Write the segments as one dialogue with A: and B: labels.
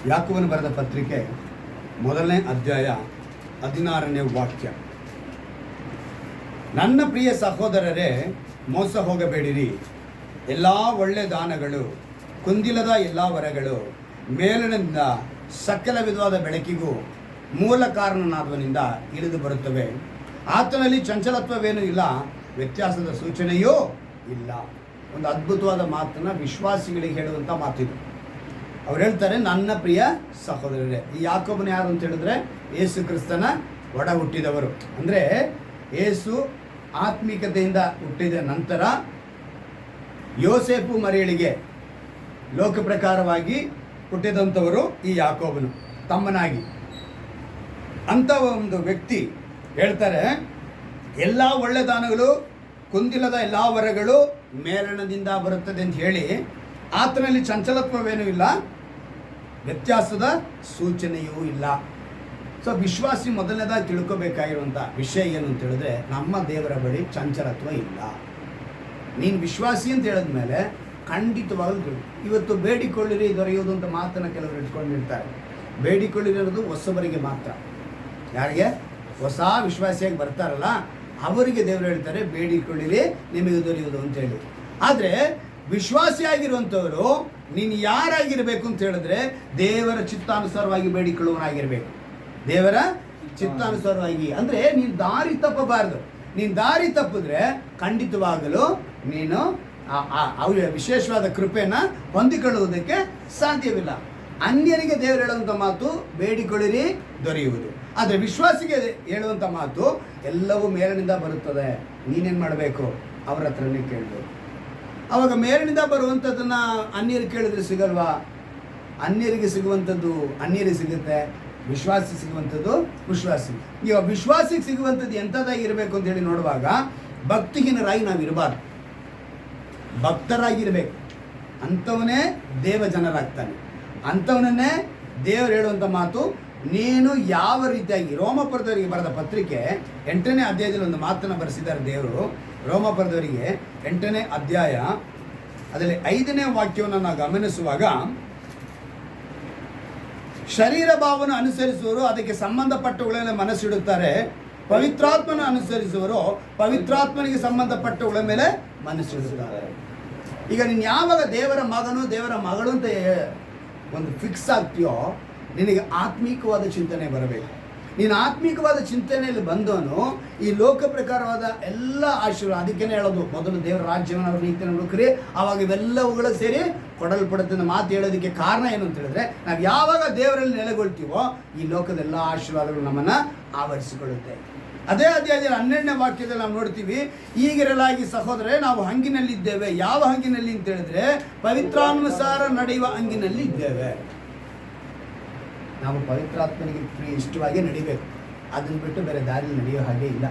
A: ಯಾಕೋಬನು ಬರೆದ ಪತ್ರಿಕೆ 1ನೇ ಅಧ್ಯಾಯ 16ನೇ ವಾಕ್ಯ. ನನ್ನ ಪ್ರಿಯ ಸಹೋದರರೇ, ಮೋಸ ಹೋಗಬೇಡಿರಿ. ಎಲ್ಲ ಒಳ್ಳೆ ದಾನಗಳು, ಕುಂದಿಲ್ಲದ ಎಲ್ಲ ವರಗಳು ಮೇಲಿನಿಂದ ಸಕಲ ವಿಧವಾದ ಬೆಳಕಿಗೂ ಮೂಲ ಕಾರಣನಾದವನಿಂದ ಇಳಿದು ಬರುತ್ತವೆ. ಆತನಲ್ಲಿ ಚಂಚಲತ್ವವೇನೂ ಇಲ್ಲ, ವ್ಯತ್ಯಾಸದ ಸೂಚನೆಯೂ ಇಲ್ಲ. ಒಂದು ಅದ್ಭುತವಾದ ಮಾತನ್ನು ವಿಶ್ವಾಸಿಗಳಿಗೆ ಹೇಳುವಂಥ ಮಾತಿದು. ಅವ್ರು ಹೇಳ್ತಾರೆ, ನನ್ನ ಪ್ರಿಯ ಸಹೋದರರೇ. ಈ ಯಾಕೋಬನು ಯಾರು ಅಂತ ಹೇಳಿದ್ರೆ ಯೇಸು ಕ್ರಿಸ್ತನ ಒಡ ಹುಟ್ಟಿದವರು. ಅಂದರೆ ಯೇಸು ಆತ್ಮಿಕತೆಯಿಂದ ಹುಟ್ಟಿದ ನಂತರ ಯೋಸೇಫು ಮರಿಯಳಿಗೆ ಲೋಕ ಪ್ರಕಾರವಾಗಿ ಹುಟ್ಟಿದಂಥವರು ಈ ಯಾಕೋಬನು ತಮ್ಮನಾಗಿ. ಅಂಥ ಒಂದು ವ್ಯಕ್ತಿ ಹೇಳ್ತಾರೆ, ಎಲ್ಲ ಒಳ್ಳೆ ದಾನಗಳು, ಕುಂದಿಲ್ಲದ ಎಲ್ಲ ವರಗಳು ಮೇಲಣದಿಂದ ಬರುತ್ತದೆ ಅಂತ ಹೇಳಿ, ಆತನಲ್ಲಿ ಚಂಚಲತ್ವವೇನೂ ಇಲ್ಲ, ವ್ಯತ್ಯಾಸದ ಸೂಚನೆಯೂ ಇಲ್ಲ. ಸೊ ವಿಶ್ವಾಸಿ ಮೊದಲನೇದಾಗಿ ತಿಳ್ಕೋಬೇಕಾಗಿರುವಂಥ ವಿಷಯ ಏನು ಅಂತ ಹೇಳಿದ್ರೆ, ನಮ್ಮ ದೇವರ ಬಳಿ ಚಂಚಲತ್ವ ಇಲ್ಲ. ನೀನು ವಿಶ್ವಾಸಿ ಅಂತ ಹೇಳಿದ್ಮೇಲೆ ಖಂಡಿತವಾಗಲೂ ಇವತ್ತು ಬೇಡಿಕೊಳ್ಳಿರಿ ದೊರೆಯುವುದು ಅಂತ ಮಾತನ್ನು ಕೆಲವರು ಇಟ್ಕೊಂಡಿರ್ತಾರೆ. ಬೇಡಿಕೊಳ್ಳಿರಿ ಅನ್ನೋದು ಹೊಸಬರಿಗೆ ಮಾತ್ರ. ಯಾರಿಗೆ ಹೊಸ ವಿಶ್ವಾಸಿಯಾಗಿ ಬರ್ತಾರಲ್ಲ ಅವರಿಗೆ ದೇವರು ಹೇಳ್ತಾರೆ, ಬೇಡಿಕೊಳ್ಳಿರಿ ನಿಮಗೆ ದೊರೆಯುವುದು ಅಂತೇಳಿ. ಆದರೆ ವಿಶ್ವಾಸಿಯಾಗಿರುವಂಥವರು ನೀನು ಯಾರಾಗಿರಬೇಕು ಅಂತ ಹೇಳಿದ್ರೆ, ದೇವರ ಚಿತ್ತಾನುಸಾರವಾಗಿ ಬೇಡಿಕೊಳ್ಳುವನಾಗಿರಬೇಕು. ದೇವರ ಚಿತ್ತಾನುಸಾರವಾಗಿ ಅಂದರೆ ನೀನು ದಾರಿ ತಪ್ಪಬಾರ್ದು. ನೀನು ದಾರಿ ತಪ್ಪಿದ್ರೆ ಖಂಡಿತವಾಗಲು ನೀನು ಅವ್ರ ವಿಶೇಷವಾದ ಕೃಪೆಯನ್ನು ಹೊಂದಿಕೊಳ್ಳುವುದಕ್ಕೆ ಸಾಧ್ಯವಿಲ್ಲ. ಅನ್ಯರಿಗೆ ದೇವರು ಹೇಳುವಂಥ ಮಾತು ಬೇಡಿಕೊಳ್ಳಿರಿ ದೊರೆಯುವುದು. ಆದರೆ ವಿಶ್ವಾಸಿಗೆ ಹೇಳುವಂಥ ಮಾತು ಎಲ್ಲವೂ ಮೇಲಿನಿಂದ ಬರುತ್ತದೆ. ನೀನೇನು ಮಾಡಬೇಕು? ಅವರ ಹತ್ರನೇ ಕೇಳಬೇಕು. ಆವಾಗ ಮೇಲಿನಿಂದ ಬರುವಂಥದ್ದನ್ನು ಅನ್ಯರಿಗೆ ಕೇಳಿದ್ರೆ ಸಿಗಲ್ವಾ? ಅನ್ಯರಿಗೆ ಸಿಗುವಂಥದ್ದು ಅನ್ಯರಿಗೆ ಸಿಗುತ್ತೆ, ವಿಶ್ವಾಸಿ ಸಿಗುವಂಥದ್ದು ವಿಶ್ವಾಸಿ. ಈಗ ವಿಶ್ವಾಸಿಗೆ ಸಿಗುವಂಥದ್ದು ಎಂಥದ್ದಾಗಿರಬೇಕು ಅಂತೇಳಿ ನೋಡುವಾಗ, ಭಕ್ತಿಹೀನರಾಗಿ ನಾವು ಇರಬಾರ್ದು, ಭಕ್ತರಾಗಿರಬೇಕು. ಅಂಥವನೇ ದೇವ ಜನರಾಗ್ತಾನೆ. ಅಂಥವನನ್ನೇ ದೇವರು ಹೇಳುವಂಥ ಮಾತು, ನೀನು ಯಾವ ರೀತಿಯಾಗಿ ರೋಮಪುರದವರಿಗೆ ಬರೆದ ಪತ್ರಿಕೆ 8ನೇ ಅಧ್ಯಾಯದಲ್ಲಿ ಒಂದು ಮಾತನ್ನು ಬರೆಸಿದ್ದಾರೆ ದೇವರು. ರೋಮಪುರದವರಿಗೆ 8ನೇ ಅಧ್ಯಾಯ ಅದರಲ್ಲಿ 5ನೇ ವಾಕ್ಯವನ್ನು ನಾವು ಗಮನಿಸುವಾಗ, ಶರೀರ ಭಾವವನ್ನು ಅನುಸರಿಸುವವರು ಅದಕ್ಕೆ ಸಂಬಂಧಪಟ್ಟವುಗಳ ಮನಸ್ಸಿಡುತ್ತಾರೆ, ಪವಿತ್ರಾತ್ಮನ ಅನುಸರಿಸುವರು ಪವಿತ್ರಾತ್ಮನಿಗೆ ಸಂಬಂಧಪಟ್ಟವುಗಳ ಮೇಲೆ ಮನಸ್ಸಿಡುತ್ತಾರೆ. ಈಗ ನೀನು ಯಾವಾಗ ದೇವರ ಮಗನು ದೇವರ ಮಗಳು ಅಂತ ಒಂದು ಫಿಕ್ಸ್ ಆಗ್ತೀಯೋ, ನಿನಗೆ ಆತ್ಮೀಕವಾದ ಚಿಂತನೆ ಬರಬೇಕು. ನೀನು ಆತ್ಮೀಕವಾದ ಚಿಂತನೆಯಲ್ಲಿ ಬಂದವನು ಈ ಲೋಕ ಪ್ರಕಾರವಾದ ಎಲ್ಲ ಆಶೀರ್ವಾದ, ಅದಕ್ಕೇ ಹೇಳೋದು, ಮೊದಲು ದೇವರ ರಾಜ್ಯವನ್ನು ಅವ್ರ ನೀತಿಯನ್ನು ಹುಡುಕ್ರಿ, ಆವಾಗ ಇವೆಲ್ಲವುಗಳು ಸೇರಿ ಕೊಡಲ್ಪಡುತ್ತೆ ಮಾತು ಹೇಳೋದಕ್ಕೆ ಕಾರಣ ಏನು ಅಂತ ಹೇಳಿದ್ರೆ, ನಾವು ಯಾವಾಗ ದೇವರಲ್ಲಿ ನೆಲೆಗೊಳ್ತೀವೋ ಈ ಲೋಕದೆಲ್ಲ ಆಶೀರ್ವಾದಗಳು ನಮ್ಮನ್ನು ಆವರಿಸಿಕೊಳ್ಳುತ್ತೆ. ಅದೇ ಅಧ್ಯಾಯದಲ್ಲಿ 12ನೇ ವಾಕ್ಯದಲ್ಲಿ ನಾವು ನೋಡ್ತೀವಿ, ಈಗಿರಲಾಗಿ ಸಹೋದರೇ ನಾವು ಹಂಗಿನಲ್ಲಿದ್ದೇವೆ. ಯಾವ ಹಂಗಿನಲ್ಲಿ ಅಂತ ಹೇಳಿದ್ರೆ, ಪವಿತ್ರಾನುಸಾರ ನಡೆಯುವ ಹಂಗಿನಲ್ಲಿ ಇದ್ದೇವೆ. ನಾವು ಪವಿತ್ರಾತ್ಮನಿಗೆ ಇಷ್ಟವಾಗಿ ನಡಿಬೇಕು. ಅದನ್ನು ಬಿಟ್ಟು ಬೇರೆ ದಾರಿಯಲ್ಲಿ ನಡೆಯೋ ಹಾಗೆ ಇಲ್ಲ.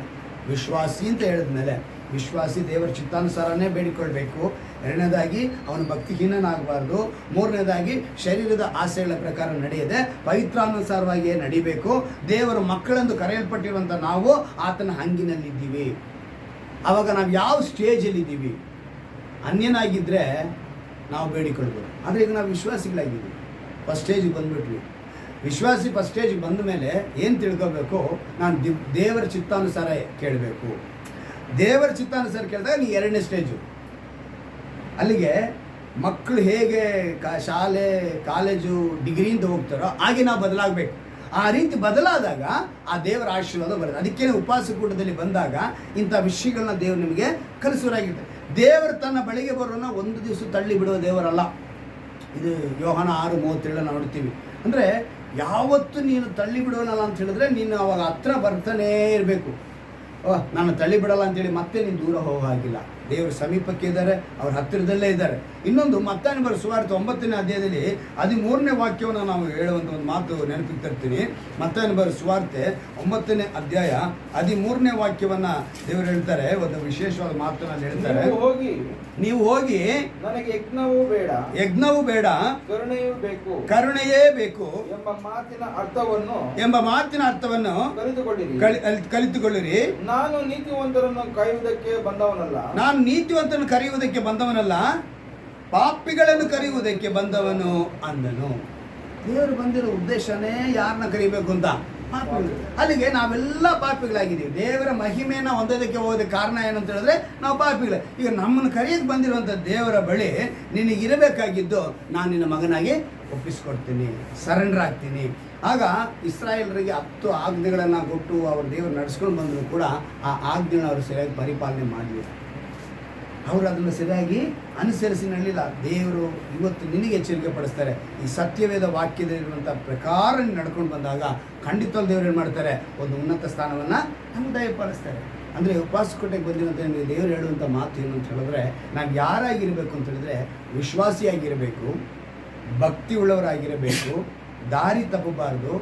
A: ವಿಶ್ವಾಸಿ ಅಂತ ಹೇಳಿದ್ಮೇಲೆ ವಿಶ್ವಾಸಿ ದೇವರ ಚಿತ್ತಾನುಸಾರನೇ ಬೇಡಿಕೊಳ್ಬೇಕು. 2ನೇದಾಗಿ ಅವನು ಭಕ್ತಿಹೀನನಾಗಬಾರ್ದು. 3ನೇದಾಗಿ ಶರೀರದ ಆಸೆಗಳ ಪ್ರಕಾರ ನಡೆಯದೆ ಪವಿತ್ರಾನುಸಾರವಾಗಿಯೇ ನಡಿಬೇಕು. ದೇವರ ಮಕ್ಕಳೆಂದು ಕರೆಯಲ್ಪಟ್ಟಿರುವಂಥ ನಾವು ಆತನ ಹಂಗಿನಲ್ಲಿದ್ದೀವಿ. ಆವಾಗ ನಾವು ಯಾವ ಸ್ಟೇಜಲ್ಲಿದ್ದೀವಿ? ಅನ್ಯನಾಗಿದ್ದರೆ ನಾವು ಬೇಡಿಕೊಳ್ಬೋದು. ಆದರೆ ಈಗ ನಾವು ವಿಶ್ವಾಸಿಗಳಾಗಿದ್ದೀವಿ, ಫಸ್ಟ್ ಸ್ಟೇಜಿಗೆ ಬಂದುಬಿಟ್ವಿ. ವಿಶ್ವಾಸಿ ಫಸ್ಟ್ ಸ್ಟೇಜಿಗೆ ಬಂದ ಮೇಲೆ ಏನು ತಿಳ್ಕೋಬೇಕು? ನಾನು ದೇವರ ಚಿತ್ತಾನುಸಾರ ಕೇಳಬೇಕು. ದೇವರ ಚಿತ್ತಾನುಸಾರ ಕೇಳಿದಾಗ ನೀ 2ನೇ ಸ್ಟೇಜು. ಅಲ್ಲಿಗೆ ಮಕ್ಕಳು ಹೇಗೆ ಶಾಲೆ ಕಾಲೇಜು ಡಿಗ್ರಿಯಿಂದ ಹೋಗ್ತಾರೋ ಹಾಗೆ ನಾವು ಬದಲಾಗಬೇಕು. ಆ ರೀತಿ ಬದಲಾದಾಗ ಆ ದೇವರ ಆಶೀರ್ವಾದ ಬರುತ್ತೆ. ಅದಕ್ಕೇನೆ ಉಪವಾಸ ಕೂಟದಲ್ಲಿ ಬಂದಾಗ ಇಂಥ ವಿಷಯಗಳನ್ನ ದೇವರು ನಿಮಗೆ ಕಲಿಸೋರಾಗಿರುತ್ತೆ. ದೇವರು ತನ್ನ ಬಳಿಗೆ ಬರೋನ ಒಂದು ದಿವಸ ತಳ್ಳಿ ಬಿಡುವ ದೇವರಲ್ಲ. ಇದು ಯೋಹಾನ 6:37 ನಾವು ನೋಡ್ತೀವಿ. ಅಂದರೆ ಯಾವತ್ತು ನೀನು ತಳ್ಳಿ ಬಿಡೋನಲ್ಲ ಅಂತ ಹೇಳಿದ್ರೆ ನೀನು ಅವಾಗ ಹತ್ರ ಬರ್ತಾನೇ ಇರಬೇಕು. ನಾನು ತಳ್ಳಿ ಬಿಡಲ್ಲ ಅಂತೇಳಿ ಮತ್ತೆ ನೀನು ದೂರ ಹೋಗೋ ಹಾಗಿಲ್ಲ. ದೇವರು ಸಮೀಪಕ್ಕೆ ಇದ್ದಾರೆ, ಅವ್ರ ಹತ್ತಿರದಲ್ಲೇ ಇದ್ದಾರೆ. ಇನ್ನೊಂದು ಮತ್ತಾಯನ ಬರೆದ ಸುವಾರ್ತೆ 9ನೇ ಅಧ್ಯಾಯದಲ್ಲಿ 13ನೇ ವಾಕ್ಯವನ್ನು ನಾವು ಹೇಳುವಂಥ ಒಂದು ಮಾತು ನೆನಪಿಗೆ ತರ್ತೀನಿ. ಮತ್ತಾಯನ ಬರೆದ ಸುವಾರ್ತೆ 9ನೇ ಅಧ್ಯಾಯ 13ನೇ ವಾಕ್ಯವನ್ನು ದೇವರು ಹೇಳ್ತಾರೆ. ಒಂದು ವಿಶೇಷವಾದ ಮಾತನ್ನು ಹೇಳ್ತಾರೆ, ನೀವು ಹೋಗಿ
B: ನನಗೆ ಯಜ್ಞವೂ ಬೇಡ
A: ಕರುಣೆಯೇ ಬೇಕು
B: ಎಂಬ ಮಾತಿನ
A: ಅರ್ಥವನ್ನು ಕಲಿತುಕೊಳ್ಳಿರಿ.
B: ನಾನು ನೀತಿವಂತರನ್ನು
A: ಕರೆಯುವುದಕ್ಕೆ ಬಂದವನಲ್ಲ, ಪಾಪಿಗಳನ್ನು ಕರೆಯುವುದಕ್ಕೆ ಬಂದವನು ಅಂದನು. ದೇವರು ಬಂದಿರೋ ಉದ್ದೇಶನೇ ಯಾರನ್ನ ಕರಿಬೇಕು ಅಂತ, ಪಾಪಿಗಳು. ಅಲ್ಲಿಗೆ ನಾವೆಲ್ಲ ಪಾಪಿಗಳಾಗಿದ್ದೀವಿ. ದೇವರ ಮಹಿಮೆಯನ್ನು ಹೊಂದೋದಕ್ಕೆ ಹೋಗೋದಕ್ಕೆ ಕಾರಣ ಏನಂತ ಹೇಳಿದ್ರೆ ನಾವು ಪಾಪಿಗಳೇ. ಈಗ ನಮ್ಮನ್ನು ಕರೆಯಕ್ಕೆ ಬಂದಿರುವಂಥ ದೇವರ ಬಳಿ ನಿನಗಿರಬೇಕಾಗಿದ್ದು, ನಾನು ನಿನ್ನ ಮಗನಾಗಿ ಒಪ್ಪಿಸ್ಕೊಡ್ತೀನಿ, ಸರೆಂಡರ್ ಆಗ್ತೀನಿ. ಆಗ ಇಸ್ರಾಯೇಲರಿಗೆ 10 ಆಜ್ಞೆಗಳನ್ನು ಕೊಟ್ಟು ಅವ್ರ ದೇವರು ನಡೆಸ್ಕೊಂಡು ಬಂದರೂ ಕೂಡ ಆ ಆಜ್ಞೆಗಳನ್ನ ಅವರು ಸರಿಯಾಗಿ ಪರಿಪಾಲನೆ ಮಾಡಲಿಲ್ಲ. ಅವರು ಅದನ್ನು ಸರಿಯಾಗಿ ಅನುಸರಿಸಿ ನಡಲಿಲ್ಲ. ದೇವರು ಇವತ್ತು ನಿನಗೆ ಎಚ್ಚರಿಕೆ ಪಡಿಸ್ತಾರೆ. ಈ ಸತ್ಯವೇದ ವಾಕ್ಯದಲ್ಲಿರುವಂಥ ಪ್ರಕಾರ ನಡ್ಕೊಂಡು ಬಂದಾಗ ಖಂಡಿತ ದೇವರು ಏನು ಮಾಡ್ತಾರೆ, ಒಂದು ಉನ್ನತ ಸ್ಥಾನವನ್ನು ನಮ್ಗೆ ದಯಪಾಲಿಸ್ತಾರೆ. ಅಂದರೆ ಉಪವಾಸಕೋಟೆಗೆ ಬಂದಿರುವಂಥ ದೇವರು ಹೇಳುವಂಥ ಮಾತು ಏನು ಅಂತ ಹೇಳಿದ್ರೆ, ನಾವು ಯಾರಾಗಿರಬೇಕು ಅಂತ ಹೇಳಿದ್ರೆ ವಿಶ್ವಾಸಿಯಾಗಿರಬೇಕು, ಭಕ್ತಿ ಉಳ್ಳವರಾಗಿರಬೇಕು, ದಾರಿ ತಪ್ಪಬಾರ್ದು,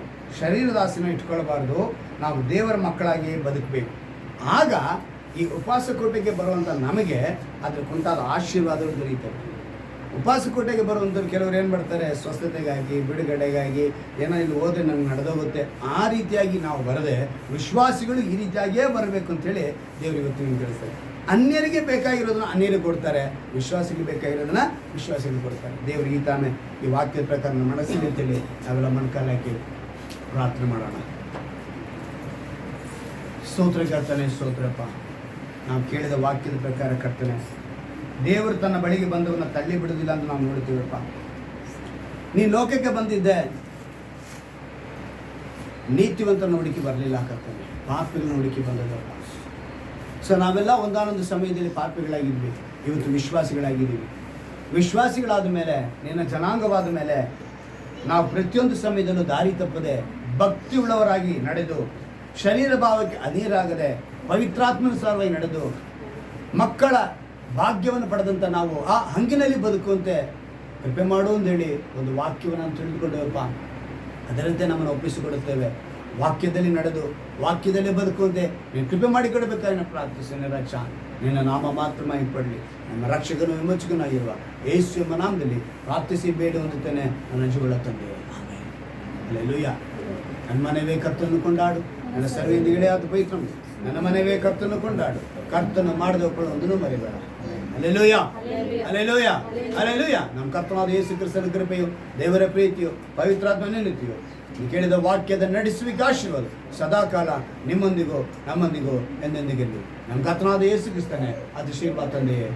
A: ಶರೀರದಾಸನ ಇಟ್ಕೊಳ್ಬಾರ್ದು, ನಾವು ದೇವರ ಮಕ್ಕಳಾಗಿ ಬದುಕಬೇಕು. ಆಗ ಈ ಉಪವಾಸಕೋಟೆಗೆ ಬರುವಂಥ ನಮಗೆ ಅದ್ರ ಕುಂತಾದ ಆಶೀರ್ವಾದಗಳು ದೊರೆಯುತ್ತವೆ. ಉಪವಾಸಕೋಟೆಗೆ ಬರುವಂಥವ್ರು ಕೆಲವರು ಏನು ಮಾಡ್ತಾರೆ, ಸ್ವಸ್ಥತೆಗಾಗಿ, ಬಿಡುಗಡೆಗಾಗಿ, ಏನೋ ಇಲ್ಲಿ ಹೋದರೆ ನಂಗೆ ನಡೆದೋಗುತ್ತೆ, ಆ ರೀತಿಯಾಗಿ ನಾವು ಬರದೆ ವಿಶ್ವಾಸಿಗಳು ಈ ರೀತಿಯಾಗಿಯೇ ಬರಬೇಕು ಅಂತೇಳಿ ದೇವರು ಇವತ್ತು ನಿಮ್ಗೆ ತಿಳಿಸ್ತಾರೆ. ಅನ್ಯರಿಗೆ ಬೇಕಾಗಿರೋದನ್ನ ಅನ್ಯರಿಗೆ ಕೊಡ್ತಾರೆ, ವಿಶ್ವಾಸಿಗೆ ಬೇಕಾಗಿರೋದನ್ನ ವಿಶ್ವಾಸಿಗೆ ಕೊಡ್ತಾರೆ. ದೇವರು ಈ ತಾನೇ ಈ ವಾಕ್ಯದ ಪ್ರಕಾರ ನಮ್ಮ ಮನಸ್ಸಿಗೆ ಅಂತೇಳಿ ನಾವೆಲ್ಲ ಮಣ್ಕಾಲಕ್ಕೆ ಪ್ರಾರ್ಥನೆ ಮಾಡೋಣ. ಸ್ತೋತ್ರ ಕರ್ತನೆ, ಸ್ತೋತ್ರಪ್ಪ. ನಾವು ಕೇಳಿದ ವಾಕ್ಯದ ಪ್ರಕಾರ ಕರ್ತನೆ, ದೇವರು ತನ್ನ ಬಳಿಗೆ ಬಂದವನ್ನ ತಳ್ಳಿ ಬಿಡುವುದಿಲ್ಲ ಅಂತ ನಾವು ನೋಡ್ತೀವಪ್ಪ. ನೀನು ಲೋಕಕ್ಕೆ ಬಂದಿದ್ದೆ, ನೀತಿವಂತನ ಹುಡುಕಿ ಬರಲಿಲ್ಲ ಕರ್ತನೆ, ಪಾಪಿಗಳನ್ನ ಹುಡುಕಿ ಬಂದದಪ್ಪ. ಸೊ ನಾವೆಲ್ಲ ಒಂದಾನೊಂದು ಸಮಯದಲ್ಲಿ ಪಾಪಿಗಳಾಗಿದ್ವಿ, ಇವತ್ತು ವಿಶ್ವಾಸಿಗಳಾಗಿದ್ದೀವಿ. ವಿಶ್ವಾಸಿಗಳಾದ ಮೇಲೆ, ನಿನ್ನ ಜನಾಂಗವಾದ ಮೇಲೆ ನಾವು ಪ್ರತಿಯೊಂದು ಸಮಯದಲ್ಲೂ ದಾರಿ ತಪ್ಪದೆ ಭಕ್ತಿ ಉಳ್ಳವರಾಗಿ ನಡೆದು, ಶರೀರ ಭಾವಕ್ಕೆ ಅಧೀರಾಗದೆ ಪವಿತ್ರಾತ್ಮನುಸಾರವಾಗಿ ನಡೆದು ಮಕ್ಕಳ ಭಾಗ್ಯವನ್ನು ಪಡೆದಂಥ ನಾವು ಆ ಹಂಗಿನಲ್ಲಿ ಬದುಕುವಂತೆ ಕೃಪೆ ಮಾಡು ಅಂತೇಳಿ ಒಂದು ವಾಕ್ಯವನ್ನು ನಾವು ತಿಳಿದುಕೊಂಡೇವಪ್ಪ. ಅದರಂತೆ ನಮ್ಮನ್ನು ಒಪ್ಪಿಸಿಕೊಡುತ್ತೇವೆ. ವಾಕ್ಯದಲ್ಲಿ ನಡೆದು ವಾಕ್ಯದಲ್ಲೇ ಬದುಕುವಂತೆ ನೀನು ಕೃಪೆ ಮಾಡಿಕೊಡಬೇಕಾದ್ರೆ ಪ್ರಾರ್ಥಿಸ್ತೇನೆ. ರಕ್ಷ ನಿನ್ನ ನಾಮ ಮಾತ್ರ ಮಹಿಮಪಡಲಿ. ನಮ್ಮ ರಕ್ಷಕನು ವಿಮೋಚಕನಾಗಿರುವ ಯೇಸು ಎಂಬ ನಾಮದಲ್ಲಿ ಪ್ರಾರ್ಥಿಸಿ ಬೇಡ ಹೊಂದುತ್ತೇನೆ ನನ್ನ ಜೀವಳ ತಂದೆ. ಆಮೇಲೆ ಹಲ್ಲೆಲೂಯಾ. ನನ್ನ ಮನೆವೇ ಕರ್ತನ್ನು ಕೊಂಡಾಡು, ನನ್ನ ಸರ್ವೇಂದಿಗಳೇ ಆದ ಪವಿತ್ರ ನನ್ನ ಮನೆವೇ ಕರ್ತನ್ನು ಕೊಂಡಾಡು, ಕರ್ತನು ಮಾಡದ ಒಬ್ಬಳು ಒಂದನ್ನು ಮರಿಬೇಡ. Hallelujah, hallelujah, hallelujah. ನಮ್ಮ ಕರ್ತನಾದ ಯೇಸು ಕ್ರಿಸ್ತನ ಕೃಪೆಯು, ದೇವರ ಪ್ರೀತಿಯು, ಪವಿತ್ರಾತ್ಮ ನೆನಪಿಯು, ಕೇಳಿದ ವಾಕ್ಯದ ನಡೆಸುವಿಕೆ ಆಶೀರ್ವಾದ ಸದಾಕಾಲ ನಿಮ್ಮೊಂದಿಗೂ ನಮ್ಮೊಂದಿಗೂ ಎಂದೆಂದಿಗೆಂದು ನಮ್ಮ ಕರ್ತನಾದ ಯೇಸು ಕ್ರಿಸ್ತನೇ ಅತಿಶೀರ್ವಾದ ತಂದೆಯೇ.